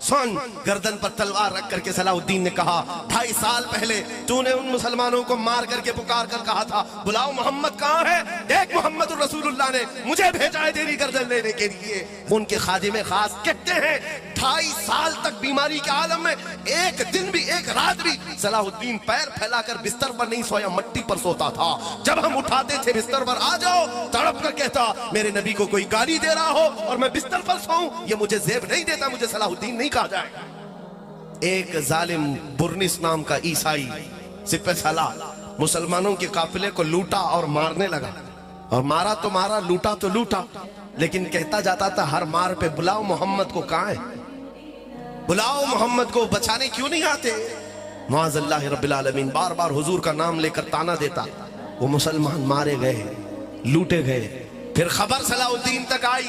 سن، گردن پر تلوار رکھ کر کے صلاح الدین نے کہا 2.5 سال پہلے تو نے ان مسلمانوں کو مار کر کے پکار کر کہا تھا بلاؤ محمد کہاں ہے؟ دیکھ محمد الرسول اللہ نے مجھے بھیجا ہے تیری گردن لینے کے لیے۔ ان کے خادم خاص کہتے ہیں 2.5 سال تک بیماری کے عالم میں ایک دن بھی ایک رات بھی صلاح الدین پیر پھیلا کر بستر پر نہیں سویا، مٹی پر سوتا تھا۔ جب ہم اٹھاتے تھے بستر پر آ جاؤ، تڑپ کر کہتا میرے نبی کو کوئی گالی دے رہا ہو اور میں بستر پر سوؤں، یہ مجھے زیب نہیں دیتا، مجھے صلاح الدین نہیں کہا جائے۔ ایک ظالم برنس نام کا عیسائی سپہ سالار مسلمانوں کے قافلے کو لوٹا اور مارنے لگا، اور مارا تو مارا، لوٹا تو لوٹا، لیکن کہتا جاتا تھا ہر مار پہ بلاؤ محمد کو کہاں ہے، بلاؤ محمد کو، بچانے کیوں نہیں آتے؟ معاذ اللہ رب العالمین بار بار حضور کا نام لے کر تانا دیتا۔ وہ مسلمان مارے گئے، لوٹے گئے۔ پھر خبر صلاح الدین تک آئی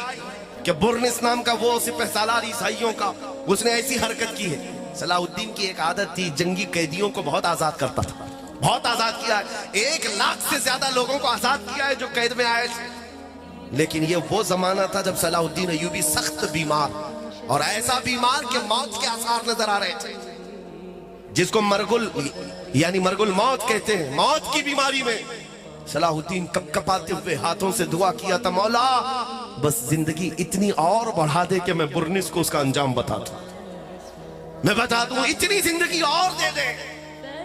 کہ برنس نام کا وہ سپہ سالار عیسائیوں کا، اس نے ایسی حرکت کی ہے۔ صلاح الدین کی ایک عادت تھی، جنگی قیدیوں کو بہت آزاد کرتا تھا، بہت آزاد کیا ہے، 1 لاکھ سے زیادہ لوگوں کو آزاد کیا ہے جو قید میں آئے تھے۔ لیکن یہ وہ زمانہ تھا جب صلاح الدین ایوبی سخت بیمار، اور ایسا بیمار کہ موت کے آثار نظر آ رہے تھے، جس کو مرگ الموت کہتے ہیں، موت کی بیماری میں صلاح الدین کپ کپاتے ہوئے ہاتھوں سے دعا کیا تھا مولا بس زندگی اتنی اور بڑھا دے کہ میں برنس کو اس کا انجام بتا دوں، میں بتا دوں، اتنی زندگی اور دے دے۔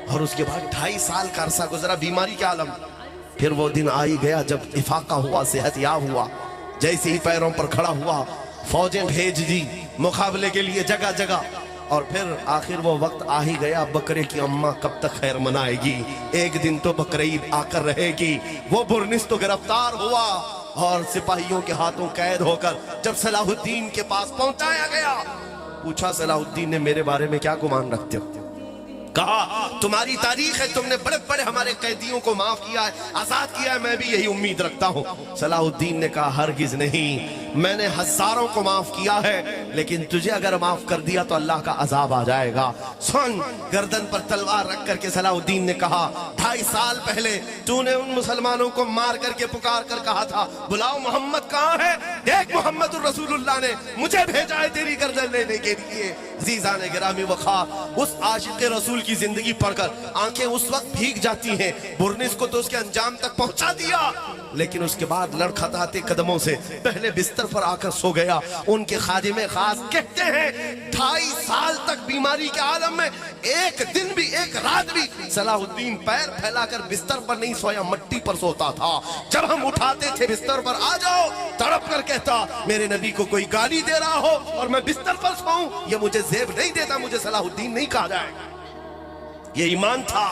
اور اس کے بعد 2.5 سال کا عرصہ گزرا بیماری کے عالم۔ پھر وہ دن آئی گیا جب افاقہ ہوا، صحت یاب ہوا، جیسے ہی پیروں پر کھڑا ہوا فوجیں بھیج دی مقابلے کے لیے جگہ جگہ۔ اور پھر آخر وہ وقت آ ہی گیا، بکرے کی اماں کب تک خیر منائے گی، ایک دن تو بقرعید آ کر رہے گی۔ وہ برنس تو گرفتار ہوا اور سپاہیوں کے ہاتھوں قید ہو کر جب صلاح الدین کے پاس پہنچایا گیا، پوچھا صلاح الدین نے میرے بارے میں کیا گمان رکھتے ہو؟ کہا تمہاری تاریخ ہے، تم نے بڑے بڑے ہمارے قیدیوں کو معاف کیا ہے، آزاد کیا ہے، میں بھی یہی امید رکھتا ہوں۔ صلاح الدین نے کہا ہرگز نہیں، میں نے ہزاروں کو معاف کیا ہے، لیکن تجھے اگر معاف کر دیا تو اللہ کا عذاب آ جائے گا۔ سن، گردن پر تلوار رکھ کر کے صلاح الدین نے کہا 2.5 سال پہلے تو نے ان مسلمانوں کو مار کر کے پکار کر کہا تھا بلاؤ محمد کہاں ہے؟ دیکھ محمد الرسول اللہ نے مجھے بھیجا ہے تیری گردن لینے کے لیے۔ عزیزان گرامی وقار، اس عاشق رسول کی زندگی پڑھ کر آنکھیں اس وقت بھیگ جاتی ہیں۔ برنس کو تو اس کے انجام تک پہنچا دیا، لیکن اس کے بعد لڑکھڑاتے قدموں سے پہلے بستر پر آ کر سو گیا۔ ان کے خادم خاص کہتے ہیں 2.5 سال تک بیماری کے عالم میں ایک دن بھی ایک رات بھی صلاح الدین پیر پھیلا کر بستر پر نہیں سویا، مٹی پر سوتا تھا۔ جب ہم اٹھاتے تھے بستر پر آ جاؤ، تڑپ کر کہتا میرے نبی کو کوئی گالی دے رہا ہو اور میں بستر پر سوؤں، یہ مجھے زیب نہیں دیتا، مجھے صلاح الدین نہیں کہا جائے۔ یہ ایمان تھا۔